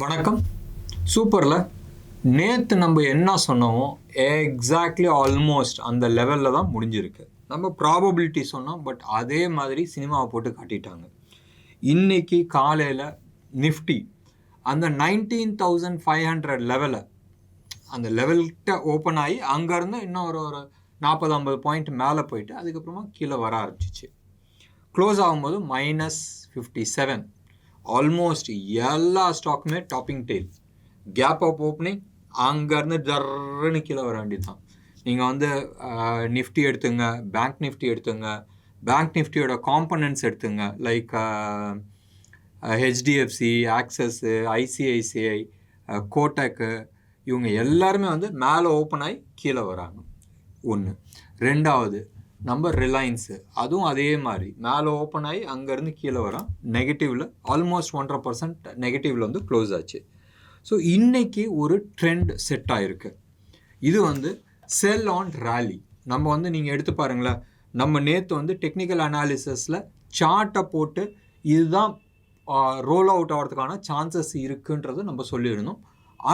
வணக்கம். சூப்பரில் நேற்று நம்ம என்ன சொன்னோமோ எக்ஸாக்ட்லி ஆல்மோஸ்ட் அந்த லெவலில் தான் முடிஞ்சிருக்கு. நம்ம ப்ராபபிலிட்டி சொன்னோம், பட் அதே மாதிரி சினிமாவை போட்டு காட்டிட்டாங்க. இன்றைக்கி காலையில் நிஃப்டி அந்த 19,500 லெவலை அந்த லெவல்கிட்ட ஓப்பன் ஆகி அங்கேருந்து இன்னும் ஒரு 40-50 பாயிண்ட் மேலே போயிட்டு அதுக்கப்புறமா கீழே வர ஆரம்பிச்சிச்சு. க்ளோஸ் ஆகும்போது -57. ஆல்மோஸ்ட் எல்லா ஸ்டாக்குமே topping tail, gap of opening அங்கேருந்து ஜர்ன்னு கீழே வர வேண்டியது தான். நீங்கள் வந்து நிஃப்டி எடுத்துங்க, பேங்க் நிஃப்டி எடுத்துங்க, பேங்க் நிஃப்டியோட காம்பனன்ட்ஸ் எடுத்துங்க, லைக் ஹெச்டிஎஃப்சி, ஆக்சஸ்ஸு, ஐசிஐசிஐ, கோட்டக்கு, இவங்க எல்லாருமே வந்து மேலே ஓப்பன் ஆகி கீழே வராங்க. ஒன்று. ரெண்டாவது நம்ம ரிலையன்ஸு, அதுவும் அதே மாதிரி மேலே ஓப்பன் ஆகி அங்கேருந்து கீழே வரோம். நெகட்டிவில் ஆல்மோஸ்ட் 1.5% நெகட்டிவில் வந்து க்ளோஸ் ஆச்சு. ஸோ இன்றைக்கி ஒரு ட்ரெண்ட் செட் ஆகிருக்கு. இது வந்து செல் ஆன் ரேலி. நம்ம வந்து நீங்கள் எடுத்து பாருங்களேன், நம்ம நேற்று வந்து டெக்னிக்கல் அனாலிசிஸில் சார்ட்டை போட்டு இதுதான் ரோல் அவுட் ஆகிறதுக்கான சான்சஸ் இருக்குன்றது நம்ம சொல்லியிருந்தோம்.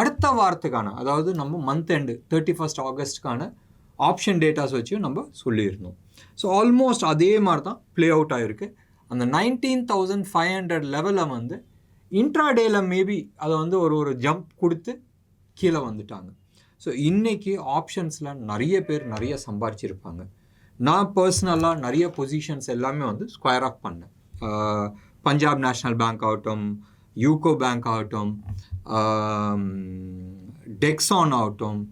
அடுத்த வாரத்துக்கான, அதாவது நம்ம மந்த் எண்டு 31 ஆகஸ்ட்டுக்கான ஆப்ஷன் டேட்டாஸ் வச்சு நம்ம சொல்லியிருந்தோம். ஸோ ஆல்மோஸ்ட் அதே மாதிரி தான் ப்ளே அவுட் ஆகிருக்கு. அந்த 19,500 லெவலில் வந்து இன்ட்ராடேயில் மேபி அதை வந்து ஒரு ஜம்ப் கொடுத்து கீழே வந்துட்டாங்க. ஸோ இன்றைக்கி ஆப்ஷன்ஸில் நிறைய பேர் நிறைய சம்பாரிச்சிருப்பாங்க. நான் பர்சனலாக நிறைய பொசிஷன்ஸ் எல்லாமே வந்து ஸ்கொயர் ஆஃப் பண்ணேன். பஞ்சாப் நேஷ்னல் பேங்க் ஆகட்டும், யூகோ பேங்க் ஆகட்டும், டெக்ஸான் ஆகட்டும்,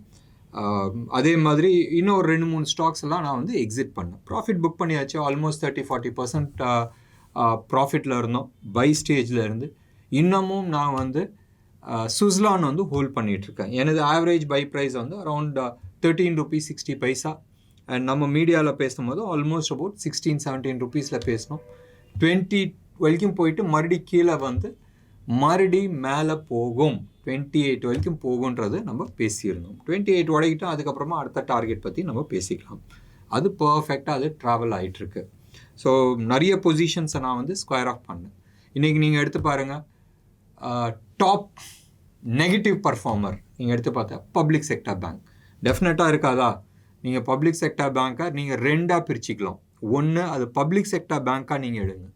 அதே மாதிரி இன்னும் ஒரு 2-3 ஸ்டாக்ஸ் எல்லாம் நான் வந்து எக்ஸிட் பண்ணேன். ப்ராஃபிட் புக் பண்ணியாச்சு. ஆல்மோஸ்ட் 30-40% ப்ராஃபிட்டில் இருந்தோம் பை ஸ்டேஜில் இருந்து. இன்னமும் நான் வந்து சுஸ்லான் வந்து ஹோல்ட் பண்ணிகிட்ருக்கேன். எனது ஆவரேஜ் பை ப்ரைஸ் வந்து அரவுண்ட் ₹13.60. அண்ட் நம்ம மீடியாவில் பேசும்போது ஆல்மோஸ்ட் அபவுட் 16-17 ருபீஸில் பேசணும். 20 வரைக்கும் போயிட்டு மறுபடி கீழே வந்து மறுபடி மேலே போகும், 28 வரைக்கும் போகுன்றது நம்ம பேசியிருந்தோம். 28 உடைக்கிட்டோம். அதுக்கப்புறமா அடுத்த டார்கெட் பற்றி நம்ம பேசிக்கலாம். அது பர்ஃபெக்டாக அது ட்ராவல் ஆகிட்டுருக்கு. ஸோ நிறைய பொசிஷன்ஸை நான் வந்து ஸ்கொயர் ஆஃப் பண்ணேன். இன்றைக்கி நீங்கள் எடுத்து பாருங்கள், டாப் நெகட்டிவ் பர்ஃபார்மர் நீங்கள் எடுத்து பார்த்தா பப்ளிக் செக்டர் பேங்க் டெஃபினட்டாக இருக்காதா? நீங்கள் பப்ளிக் செக்டர் பேங்க்கை நீங்கள் 2ஆக பிரிச்சுக்கலாம். ஒன்று, அது பப்ளிக் செக்டர் பேங்க்காக நீங்கள் எடுங்க.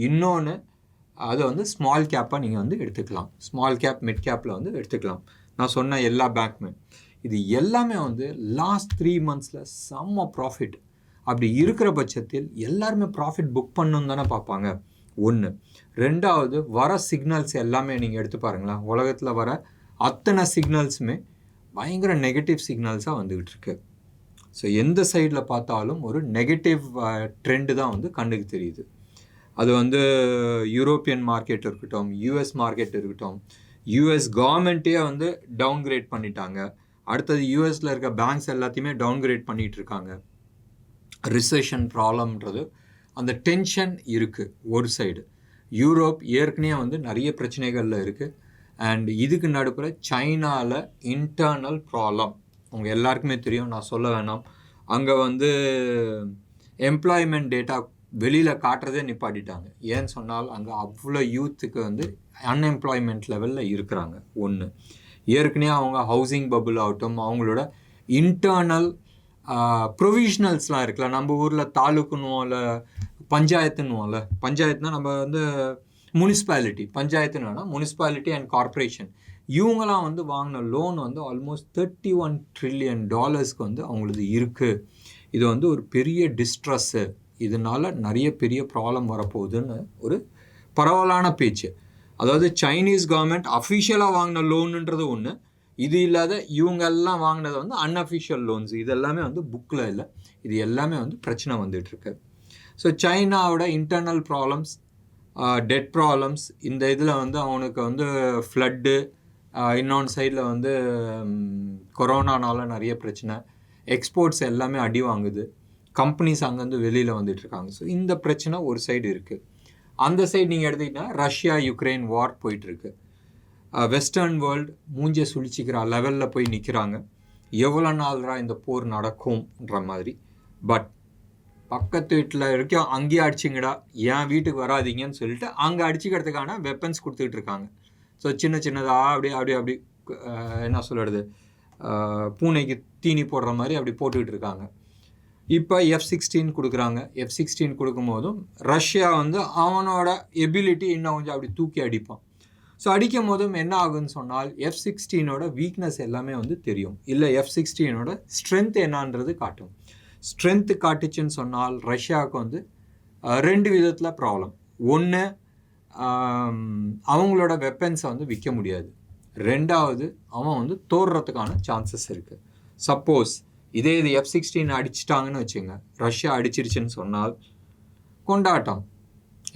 இன்னொன்று, அதை வந்து ஸ்மால் கேப்பாக நீங்கள் வந்து எடுத்துக்கலாம். ஸ்மால் கேப், மிட் கேப்பில் வந்து எடுத்துக்கலாம். நான் சொன்ன எல்லா பேங்க்குமே இது எல்லாமே வந்து லாஸ்ட் 3 மந்த்ஸில் செம்ம ப்ராஃபிட். அப்படி இருக்கிற பட்சத்தில் எல்லாருமே ப்ராஃபிட் புக் பண்ணணுன்னு தானே பார்ப்பாங்க. ஒன்று. ரெண்டாவது, வர சிக்னல்ஸ் எல்லாமே நீங்கள் எடுத்து பாருங்களேன். உலகத்தில் வர அத்தனை சிக்னல்ஸுமே பயங்கர நெகட்டிவ் சிக்னல்ஸாக வந்துக்கிட்டு இருக்கு. ஸோ எந்த சைடில் பார்த்தாலும் ஒரு நெகட்டிவ் ட்ரெண்டு தான் வந்து கண்ணுக்கு தெரியுது. அது வந்து யூரோப்பியன் மார்க்கெட் இருக்கட்டும், யூஎஸ் மார்க்கெட் இருக்கட்டும், யூஎஸ் கவர்மெண்ட்டே வந்து டவுன்கிரேட் பண்ணிட்டாங்க. அடுத்தது யூஎஸில் இருக்க பேங்க்ஸ் எல்லாத்தையுமே டவுன்கிரேட் பண்ணிகிட்டு இருக்காங்க. ரிசெஷன் ப்ராப்ளம்ன்றது அந்த டென்ஷன் இருக்குது ஒரு சைடு. யூரோப் ஏற்கனவே வந்து நிறைய பிரச்சனைகளில் இருக்குது. அண்ட் இதுக்கு நடுப்புற சைனாவில் இன்டர்னல் ப்ராப்ளம் உங்கள் எல்லாருக்குமே தெரியும், நான் சொல்ல வேணாம். அங்கே வந்து எம்ப்ளாய்மெண்ட் டேட்டா வெளியில் காட்டுறதே நிப்பாட்டிட்டாங்க. ஏன்னு சொன்னால் அங்கே அவ்வளோ யூத்துக்கு வந்து அன்எம்ப்ளாய்மெண்ட் லெவலில் இருக்கிறாங்க. ஒன்று. ஏற்கனவே அவங்க ஹவுசிங் பபுள் ஆகட்டும், அவங்களோட இன்டர்னல் ப்ரொவிஷனல்ஸ்லாம் இருக்குல்ல, நம்ம ஊரில் தாலுக்குன்னுவோம், இல்லை பஞ்சாயத்துன்னுவோம்ல. பஞ்சாயத்துனா நம்ம வந்து முனிசிபாலிட்டி, பஞ்சாயத்துனா முனிசிபாலிட்டி அண்ட் கார்பரேஷன். இவங்களாம் வந்து வாங்கின லோன் வந்து ஆல்மோஸ்ட் $31 trillion வந்து அவங்களது இருக்குது. இது வந்து ஒரு பெரிய டிஸ்ட்ரெஸ்ஸு. இதனால் நிறைய பெரிய ப்ராப்ளம் வரப்போகுதுன்னு ஒரு பரவலான பேச்சு. அதாவது சைனீஸ் கவர்மெண்ட் அஃபிஷியலாக வாங்கின லோனுன்றது ஒன்று, இது இல்லாத இவங்கெல்லாம் வாங்கினது வந்து அன்அஃபிஷியல் லோன்ஸ். இது எல்லாமே வந்து புக்கில் இல்லை. இது எல்லாமே வந்து பிரச்சனை வந்துட்டுருக்கு. ஸோ சைனாவோட இன்டர்னல் ப்ராப்ளம்ஸ், டெட் ப்ராப்ளம்ஸ், இந்த இதில் வந்து அவனுக்கு வந்து ஃப்ளட்டு, இன்னொன்று சைடில் வந்து கொரோனானால நிறைய பிரச்சனை, எக்ஸ்போர்ட்ஸ் எல்லாமே அடி வாங்குது, கம்பெனிஸ் அங்கேருந்து வெளியில் வந்துட்டுருக்காங்க. ஸோ இந்த பிரச்சனை ஒரு சைடு இருக்குது. அந்த சைடு நீங்கள் எடுத்திங்கன்னா ரஷ்யா யுக்ரைன் வார் போயிட்டுருக்கு. வெஸ்டர்ன் வேர்ல்டு மூஞ்சை சுழிச்சிக்கிற லெவலில் போய் நிற்கிறாங்க. எவ்வளோ நாள்ரா இந்த போர் நடக்கும்ன்ற மாதிரி. பட் பக்கத்து வீட்டில் வரைக்கும் அங்கேயே அடிச்சிங்கடா, ஏன் வீட்டுக்கு வராதிங்கன்னு சொல்லிட்டு அங்கே அடிச்சுக்கிறதுக்கான வெப்பன்ஸ் கொடுத்துக்கிட்டு இருக்காங்க. ஸோ சின்னதாக அப்படி என்ன சொல்கிறது, பூனைக்கு தீனி போடுற மாதிரி அப்படி போட்டுக்கிட்டு இருக்காங்க. இப்போ F-16 கொடுக்குறாங்க. F-16 கொடுக்கும்போதும் ரஷ்யா வந்து அவனோட எபிலிட்டி இன்னும் கொஞ்சம் அப்படி தூக்கி அடிப்பான். ஸோ அடிக்கும் போதும் என்ன ஆகுன்னு சொன்னால் F-16ஓட வீக்னஸ் எல்லாமே வந்து தெரியும், இல்லை F-16ஓட ஸ்ட்ரென்த் என்னன்றது காட்டும். ஸ்ட்ரென்த்து காட்டுச்சுன்னு சொன்னால் ரஷ்யாவுக்கு வந்து 2 விதத்தில் ப்ராப்ளம். ஒன்று, அவங்களோட வெப்பன்ஸை வந்து விற்க முடியாது. 2வது, அவன் வந்து தோறுறதுக்கான சான்சஸ் இருக்குது. சப்போஸ் இது F-16 அடிச்சிட்டாங்கன்னு வச்சுங்க, ரஷ்யா அடிச்சிருச்சுன்னு சொன்னால் கொண்டாட்டம்.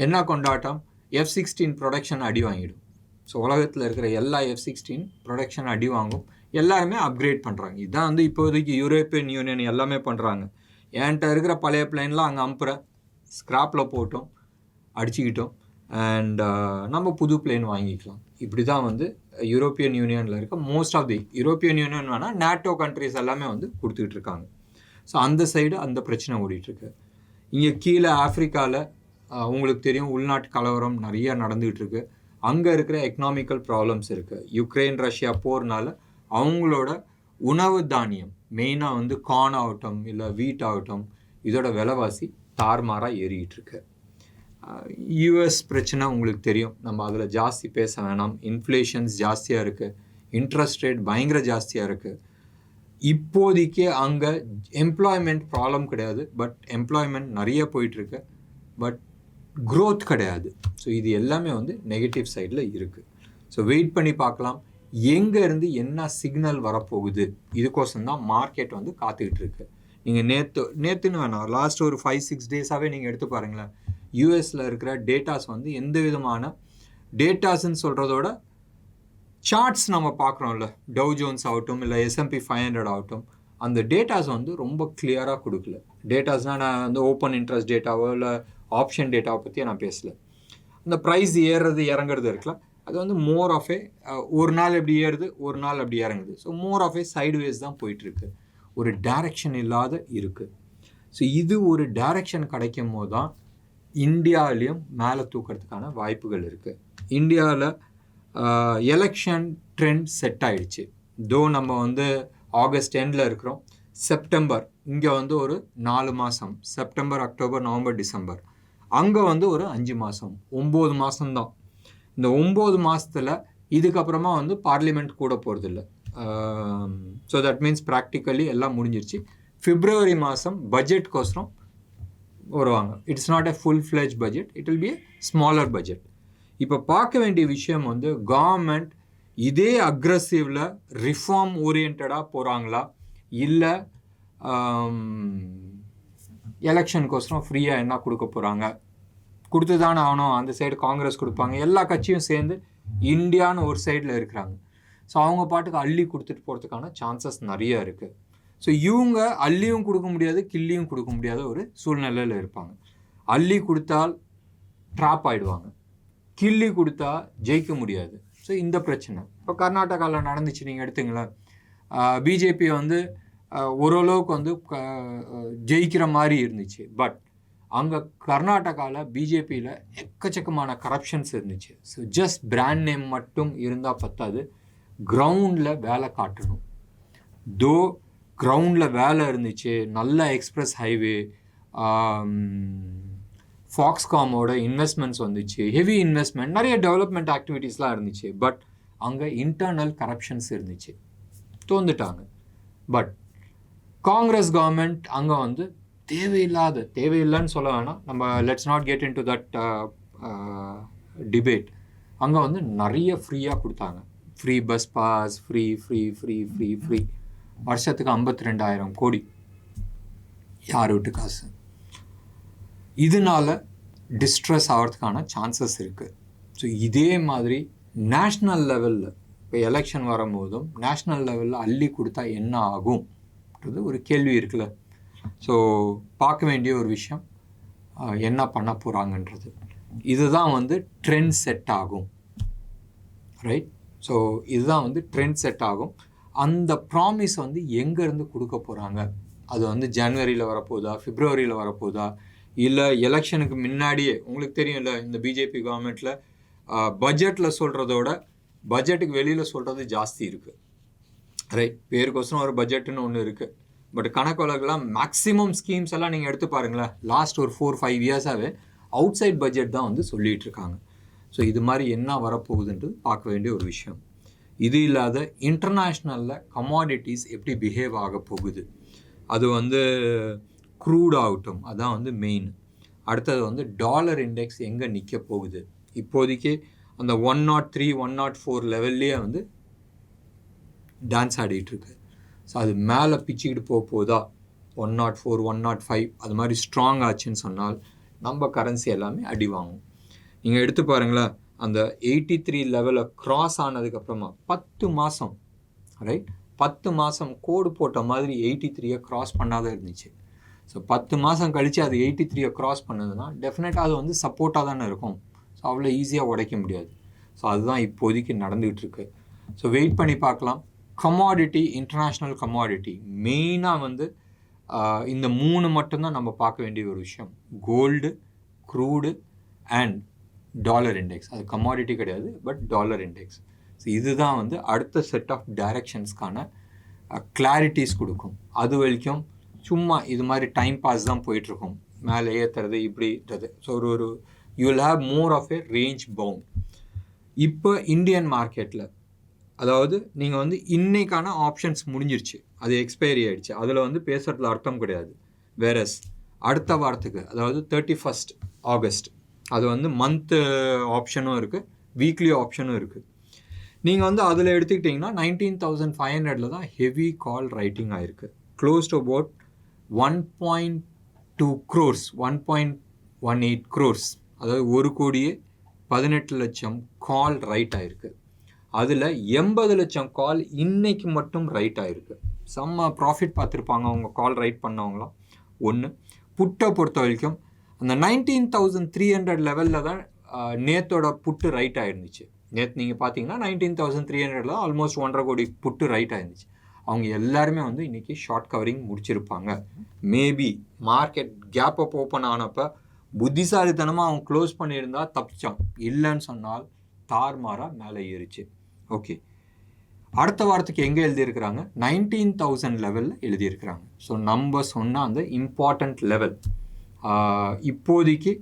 என்ன கொண்டாட்டம்? F-16 ப்ரொடக்ஷன் அடி வாங்கிடும். ஸோ உலகத்தில் இருக்கிற எல்லா F-16 ப்ரொடக்ஷன் அடி வாங்கும். எல்லாருமே அப்கிரேட் பண்ணுறாங்க. இதுதான் வந்து இப்போதைக்கு யூரோப்பியன் யூனியன் எல்லாமே பண்ணுறாங்க. என்கிட்ட இருக்கிற பழைய பிளைன்லாம் அங்கே அனுப்புகிற ஸ்க்ராப்பில் போட்டோம், அடிச்சுக்கிட்டோம், அண்ட் நம்ம புது பிளேன் வாங்கிக்கலாம். இப்படி தான் வந்து யூரோப்பியன் யூனியனில் இருக்க most of the European union வேணால் நேட்டோ கண்ட்ரிஸ் எல்லாமே வந்து கொடுத்துக்கிட்டு இருக்காங்க. ஸோ அந்த சைடு அந்த பிரச்சனை ஓடிட்டுருக்கு. இங்கே கீழே ஆஃப்ரிக்காவில் உங்களுக்கு தெரியும், உள்நாட்டு கலவரம் நிறையா நடந்துகிட்டு இருக்கு. அங்கே இருக்கிற எக்கனாமிக்கல் ப்ராப்ளம்ஸ் இருக்குது. யுக்ரைன் ரஷ்யா போர்னால அவங்களோட உணவு தானியம், மெயினாக வந்து கார்ன் ஆகட்டும் இல்லை வீட் ஆகட்டும், இதோட விலைவாசி தாறுமாறாக ஏறிக்கிட்டு இருக்கு. யூஎஸ் பிரச்சனை உங்களுக்கு தெரியும், நம்ம அதில் ஜாஸ்தி பேச வேணாம். இன்ஃப்ளேஷன்ஸ் ஜாஸ்தியாக இருக்குது, இன்ட்ரெஸ்ட் ரேட் பயங்கர ஜாஸ்தியாக இருக்குது. இப்போதைக்கு அங்கே எம்ப்ளாய்மெண்ட் ப்ராப்ளம் கிடையாது, பட் எம்ப்ளாய்மெண்ட் நிறைய போயிட்டுருக்கு, பட் க்ரோத் கிடையாது. ஸோ இது எல்லாமே வந்து நெகட்டிவ் சைடில் இருக்குது. ஸோ வெயிட் பண்ணி பார்க்கலாம் எங்கேருந்து என்ன சிக்னல் வரப்போகுது. இதுக்கோசம் தான் மார்க்கெட் வந்து காத்துக்கிட்டு இருக்கு. நீங்கள் நேற்றுன்னு வேணாம், லாஸ்ட் ஒரு 5-6 டேஸாகவே நீங்கள் எடுத்து பாருங்களேன், யூஎஸில் இருக்கிற டேட்டாஸ் வந்து எந்த விதமான டேட்டாஸ்ன்னு சொல்கிறதோட சார்ட்ஸ் நம்ம பார்க்குறோம்ல, டவ் ஜோன்ஸ் ஆகட்டும் இல்லை S&P 500 ஆகட்டும், அந்த டேட்டாஸ் வந்து ரொம்ப கிளியராக கொடுக்கல. டேட்டாஸ்னால் நான் வந்து ஓப்பன் இன்ட்ரெஸ்ட் டேட்டாவோ இல்லை ஆப்ஷன் டேட்டாவை பற்றியே நான் பேசலை. அந்த ப்ரைஸ் ஏறுறது இறங்குறது இருக்குல்ல, அது வந்து மோர் ஆஃப் ஏ ஒரு நாள் எப்படி ஏறுது, ஒரு நாள் அப்படி இறங்குது. So more of a sideways தான் போயிட்டுருக்கு, ஒரு டைரக்ஷன் இல்லாத இருக்குது. ஸோ இது ஒரு டைரக்ஷன் கிடைக்கும் போது தான் இந்தியாவிலையும் மேலே தூக்கிறதுக்கான வாய்ப்புகள் இருக்குது. இந்தியாவில் எலெக்ஷன் ட்ரெண்ட் செட் ஆகிடுச்சு. தோ நம்ம வந்து ஆகஸ்ட் எண்டில் இருக்கிறோம், செப்டம்பர் இங்கே வந்து ஒரு 4 மாதம், செப்டம்பர், அக்டோபர், நவம்பர், டிசம்பர், அங்கே வந்து ஒரு 5 மாதம், 9 மாதம்தான். இந்த 9 மாதத்தில் இதுக்கப்புறமா வந்து பார்லிமெண்ட் கூட போகிறதில்ல. ஸோ தட் மீன்ஸ் ப்ராக்டிக்கலி எல்லாம் முடிஞ்சிருச்சு. பிப்ரவரி மாதம் பட்ஜெட்கோசரம் வருவாங்க. It's not a full fledge budget, it will be a smaller budget. இப்போ பார்க்க வேண்டிய விஷயம் வந்து கவர்மெண்ட் இதே அக்ரெசிவில் ரிஃபார்ம் ஓரியன்டாக போகிறாங்களா, இல்லை எலெக்ஷனுக்கோசரம் ஃப்ரீயாக என்ன கொடுக்க போகிறாங்க, கொடுத்து தானே ஆகணும். அந்த சைடு காங்கிரஸ் கொடுப்பாங்க, எல்லா கட்சியும் சேர்ந்து இந்தியான்னு ஒரு சைடில் இருக்கிறாங்க. ஸோ அவங்க பாட்டுக்கு அள்ளி கொடுத்துட்டு போகிறதுக்கான சான்சஸ் நிறைய இருக்குது. ஸோ இவங்க அள்ளியும் கொடுக்க முடியாது, கிள்ளியும் கொடுக்க முடியாத ஒரு சூழ்நிலையில் இருப்பாங்க. அள்ளி கொடுத்தால் ட்ராப் ஆகிடுவாங்க, கிள்ளி கொடுத்தா ஜெயிக்க முடியாது. ஸோ இந்த பிரச்சனை இப்போ கர்நாடகாவில் நடந்துச்சு. நீங்கள் எடுத்துங்களேன், பிஜேபி வந்து ஓரளவுக்கு வந்து ஜெயிக்கிற மாதிரி இருந்துச்சு. பட் அங்கே கர்நாடகாவில் பிஜேபியில் எக்கச்சக்கமான கரப்ஷன்ஸ் இருந்துச்சு. ஸோ ஜஸ்ட் பிராண்ட் நேம் மட்டும் இருந்தால் பத்தாது, கிரவுண்டில் வேலை காட்டணும். தோ கிரவுண்டில் வேலை இருந்துச்சு, நல்ல எக்ஸ்பிரஸ் ஹைவே, ஃபாக்ஸ்காமோட இன்வெஸ்ட்மெண்ட்ஸ் வந்துச்சு, ஹெவி இன்வெஸ்ட்மெண்ட், நிறைய டெவலப்மெண்ட் ஆக்டிவிட்டீஸ்லாம் இருந்துச்சு. பட் அங்கே இன்டர்னல் கரப்ஷன்ஸ் இருந்துச்சு, தோந்துட்டாங்க. பட் காங்கிரஸ் கவர்மெண்ட் அங்கே வந்து தேவையில்லைன்னு சொல்ல வேணாம், நம்ம let's not get into that debate. அங்கே வந்து நிறைய ஃப்ரீயாக கொடுத்தாங்க, free bus pass, free free free free free வருஷத்துக்கு 52,000 கோடி யார் வீட்டு காசு. இதனால டிஸ்ட்ரெஸ் ஆகிறதுக்கான சான்சஸ் இருக்குது. ஸோ இதே மாதிரி நேஷ்னல் லெவலில் இப்போ எலெக்ஷன் வரும்போதும் நேஷ்னல் லெவலில் அள்ளி கொடுத்தா என்ன ஆகும்ன்றது ஒரு கேள்வி இருக்குல்ல. ஸோ பார்க்க வேண்டிய ஒரு விஷயம் என்ன பண்ண போகிறாங்கன்றது. இதுதான் வந்து ட்ரெண்ட் செட் ஆகும், ரைட்? ஸோ இதுதான் வந்து ட்ரெண்ட் செட் ஆகும். அந்த ப்ராமிஸ் வந்து எங்கேருந்து கொடுக்க போகிறாங்க, அது வந்து ஜனவரியில் வரப்போதா, பிப்ரவரியில் வரப்போதா, இல்லை எலெக்ஷனுக்கு முன்னாடியே. உங்களுக்கு தெரியும்ல, இந்த பிஜேபி கவர்மெண்ட்டில் பட்ஜெட்டில் சொல்கிறதோட பட்ஜெட்டுக்கு வெளியில் சொல்கிறது ஜாஸ்தி இருக்குது. ரைட், பேருக்கோசரம் ஒரு பட்ஜெட்டுன்னு ஒன்று இருக்குது. பட் கணக்கு வழக்கெல்லாம் மேக்ஸிமம் ஸ்கீம்ஸ் எல்லாம் நீங்கள் எடுத்து பாருங்களேன், லாஸ்ட் ஒரு 4-5 இயர்ஸாகவே அவுட் சைட் பட்ஜெட் தான் வந்து சொல்லிகிட்டு இருக்காங்க. ஸோ இது மாதிரி என்ன வரப்போகுதுன்றது பார்க்க வேண்டிய ஒரு விஷயம். இது இல்லாத இன்டர்நேஷ்னலில் கமாடிட்டிஸ் எப்படி பிஹேவ் ஆக போகுது, அது வந்து க்ரூட் ஆகட்டும், அதான் வந்து மெயின். அடுத்தது வந்து டாலர் இண்டெக்ஸ் எங்கே நிற்க போகுது. இப்போதைக்கு அந்த 103, 104 லெவல்லையே வந்து டான்ஸ் ஆடிட்டுருக்கு. ஸோ அது மேலே பிச்சுக்கிட்டு போகுதா 104, 105 அது மாதிரி ஸ்ட்ராங் ஆச்சுன்னு சொன்னால் நம்ம கரன்சி எல்லாமே அடி வாங்கும். நீங்கள் எடுத்து பாருங்களேன், அந்த 83 லெவலில் க்ராஸ் ஆனதுக்கப்புறமா 10 மாதம், ரைட், 10 மாதம் கோடு போட்ட மாதிரி 83 க்ராஸ் பண்ணாத இருந்துச்சு. ஸோ 10 மாதம் கழித்து அது 83 க்ராஸ் பண்ணதுன்னா டெஃபினட்டாக அது வந்து சப்போர்ட்டாக தானே இருக்கும். ஸோ அவ்வளோ ஈஸியாக உடைக்க முடியாது. ஸோ அதுதான் இப்போதைக்கு நடந்துகிட்டு இருக்கு. ஸோ வெயிட் பண்ணி பார்க்கலாம். கமாடிட்டி, இன்டர்நேஷ்னல் கமாடிட்டி மெயினாக வந்து இந்த 3 மட்டும்தான் நம்ம பார்க்க வேண்டிய ஒரு விஷயம். Gold, crude and dollar index. அது கமாடிட்டி கிடையாது, பட் டாலர் இண்டெக்ஸ். ஸோ இதுதான் வந்து அடுத்த செட் ஆஃப் டைரக்ஷன்ஸ்க்கான கிளாரிட்டிஸ் கொடுக்கும். அது வரைக்கும் சும்மா இது மாதிரி டைம் பாஸ் தான் போயிட்டுருக்கும், மேலே ஏற்றுறது இப்படின்றது. ஸோ ஒரு you will have more of a range bound. இப்போ இந்தியன் மார்க்கெட்டில், அதாவது நீங்கள் வந்து இன்றைக்கான ஆப்ஷன்ஸ் முடிஞ்சிருச்சு, அது எக்ஸ்பைரி ஆகிடுச்சு, அதில் வந்து பேசுகிறதுல அர்த்தம் கிடையாது. வேறஸ் அடுத்த வாரத்துக்கு, அதாவது 31 ஆகஸ்ட், அது வந்து மந்த்து ஆப்ஷனும் இருக்குது, வீக்லி ஆப்ஷனும் இருக்குது. நீங்கள் வந்து அதில் எடுத்துக்கிட்டிங்கன்னா 19,500 தான் ஹெவி கால் ரைட்டிங் ஆகிருக்கு. Close to about 1.2 crores, 1.18 crores, அதாவது 1,18,00,000 கால் ரைட் ஆகிருக்கு. அதில் 80 லட்சம் கால் இன்னைக்கு மட்டும் ரைட் ஆகிருக்கு. செம்ம ப்ராஃபிட் பார்த்துருப்பாங்க அவங்க கால் ரைட் பண்ணவங்களாம். ஒன்று புட்டை பொறுத்த வரைக்கும் அந்த 19,300 லெவலில் தான் நேத்தோட புட்டு ரைட் ஆகிருந்துச்சு. நேற்று நீங்கள் பார்த்தீங்கன்னா 19,300 ஆல்மோஸ்ட் 1.5 கோடி புட்டு ரைட் ஆகிருந்துச்சு. அவங்க எல்லாருமே வந்து இன்றைக்கி ஷார்ட் கவரிங் முடிச்சிருப்பாங்க. Maybe market gap up open ஆனப்போ புத்திசாலித்தனமாக அவங்க க்ளோஸ் பண்ணியிருந்தா தப்பிச்சான். இல்லைன்னு சொன்னால் தார்மாராக மேலே ஏறிச்சு. ஓகே, அடுத்த வாரத்துக்கு எங்கே எழுதியிருக்கிறாங்க? 19,000 லெவலில் எழுதியிருக்கிறாங்க. ஸோ நம்ம சொன்ன அந்த இம்பார்ட்டண்ட் லெவல் இப்போதைக்கு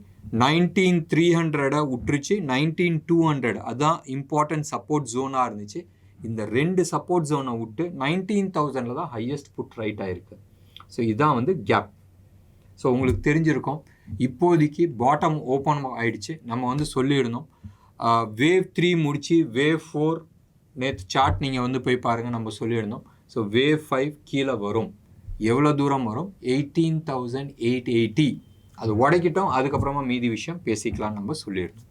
19,300 விட்டுருச்சு, 19,200 அதுதான் இம்பார்ட்டன்ட் சப்போர்ட் ஜோனாக இருந்துச்சு. இந்த 2 சப்போர்ட் ஜோனை விட்டு 19,000 தான் ஹையஸ்ட் புட் ரைட் ஆகிருக்கு. ஸோ இதுதான் வந்து கேப். ஸோ உங்களுக்கு தெரிஞ்சிருக்கும், இப்போதைக்கு பாட்டம் ஓப்பன் ஆகிடுச்சு. நம்ம வந்து சொல்லியிருந்தோம் வேவ் 3 முடிச்சு வேவ் 4 நேற்று சார்ட் நீங்கள் வந்து போய் பாருங்கள், நம்ம சொல்லியிருந்தோம். ஸோ வேவ் 5 கீழே வரும். எவ்வளோ தூரம் வரும்? 18,880. அது உடைக்கிட்டோம், அதுக்கப்புறமா மீதி விஷயம் பேசிக்கலாம்னு நம்ம சொல்லியிருந்தோம்.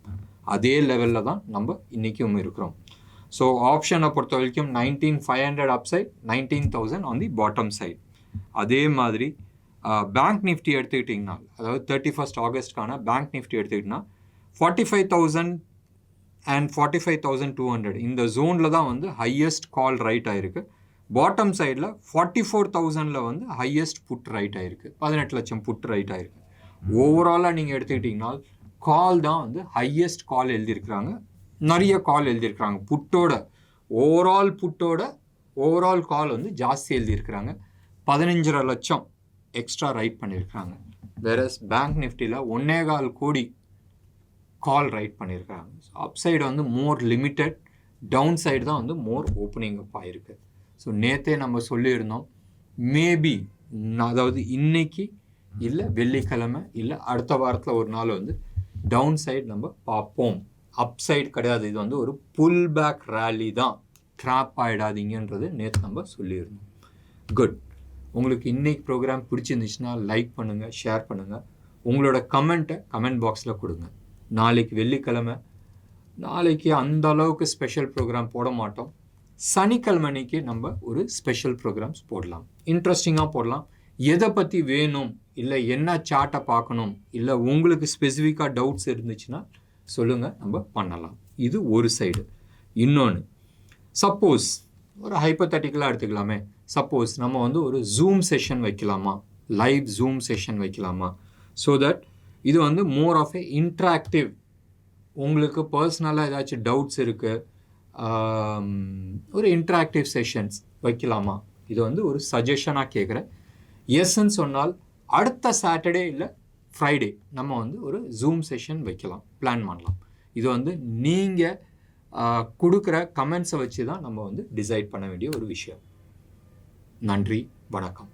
அதே லெவலில் தான் நம்ம இன்றைக்கும் இருக்கிறோம். ஸோ ஆப்ஷனை பொறுத்த வரைக்கும் 19,500 upside, 19,000 on the bottom side. அதே மாதிரி பேங்க் நிஃப்டி எடுத்துக்கிட்டிங்கன்னா, அதாவது 31 ஆகஸ்ட்கான பேங்க் நிஃப்டி எடுத்துக்கிட்டிங்கன்னா 45,000 அண்ட் 45,200 இந்த ஜோனில் தான் வந்து ஹையஸ்ட் கால் ரைட் ஆகிருக்கு. பாட்டம் சைடில் 44,000 வந்து ஹையஸ்ட் புட் ரைட் ஆகிருக்கு. 18 லட்சம் புட் ரைட் ஆகிருக்கு. ஓவராலாக நீங்கள் எடுத்துக்கிட்டிங்கன்னா கால் தான் வந்து ஹையஸ்ட் கால் எழுதியிருக்கிறாங்க. நிறைய கால் எழுதியிருக்கிறாங்க. புட்டோட ஓவரால் கால் வந்து ஜாஸ்தி எழுதியிருக்கிறாங்க. 15.5 லட்சம் எக்ஸ்ட்ரா ரைட் பண்ணியிருக்கிறாங்க. வேறஸ் பேங்க் நிஃப்டியில் 1.25 கோடி கால் ரைட் பண்ணியிருக்காங்க. ஸோ அப் சைடு வந்து மோர் லிமிட்டட், டவுன் சைடு தான் வந்து மோர் ஓப்பனிங் அப் ஆகிருக்கு. ஸோ நேற்றே நம்ம சொல்லியிருந்தோம், மேபி அதாவது இன்னைக்கு இல்லை வெள்ளிக்கிழமை இல்லை அடுத்த வாரத்தில் ஒரு நாள் வந்து டவுன் சைடு நம்ம பார்ப்போம். அப் சைடு கிடையாது, இது வந்து ஒரு புல் பேக் ரேலி தான், ட்ராப் ஆகிடாதீங்கன்றது நேற்று நம்ம சொல்லியிருந்தோம். குட். உங்களுக்கு இன்னைக்கு ப்ரோக்ராம் பிடிச்சிருந்துச்சுன்னா லைக் பண்ணுங்கள், ஷேர் பண்ணுங்கள், உங்களோட கமெண்ட்டை கமெண்ட் பாக்ஸில் கொடுங்க. நாளைக்கு வெள்ளிக்கிழமை, நாளைக்கு அந்த அளவுக்கு ஸ்பெஷல் ப்ரோக்ராம் போட மாட்டோம். சனிக்கிழமைக்கு நம்ம ஒரு ஸ்பெஷல் ப்ரோக்ராம்ஸ் போடலாம், இன்ட்ரெஸ்டிங்காக போடலாம். எதை பற்றி வேணும், இல்லை என்ன சார்ட்டை பார்க்கணும், இல்லை உங்களுக்கு ஸ்பெசிஃபிக்காக டவுட்ஸ் இருந்துச்சுன்னா சொல்லுங்கள், நம்ம பண்ணலாம். இது ஒரு சைடு. இன்னொன்று, சப்போஸ் ஒரு ஹைப்போதட்டிக்கலாக எடுத்துக்கலாமே, சப்போஸ் நம்ம வந்து ஒரு ஜூம் செஷன் வைக்கலாமா, லைவ் ஜூம் செஷன் வைக்கலாமா, ஸோ தட் இது வந்து மோர் ஆஃப் ஏ இன்ட்ராக்டிவ். உங்களுக்கு பர்சனலாக ஏதாச்சும் டவுட்ஸ் இருக்குது, ஒரு இன்ட்ராக்டிவ் செஷன்ஸ் வைக்கலாமா? இது வந்து ஒரு சஜஷனாக கேட்குறேன். எஸ்ன்னு சொன்னால் அடுத்த சாட்டர்டே இல்லை ஃப்ரைடே நம்ம வந்து ஒரு ஜூம் செஷன் வைக்கலாம், பிளான் பண்ணலாம். இது வந்து நீங்கள் கொடுக்குற கமெண்ட்ஸை வச்சு தான் நம்ம வந்து டிசைட் பண்ண வேண்டிய ஒரு விஷயம். நன்றி, வணக்கம்.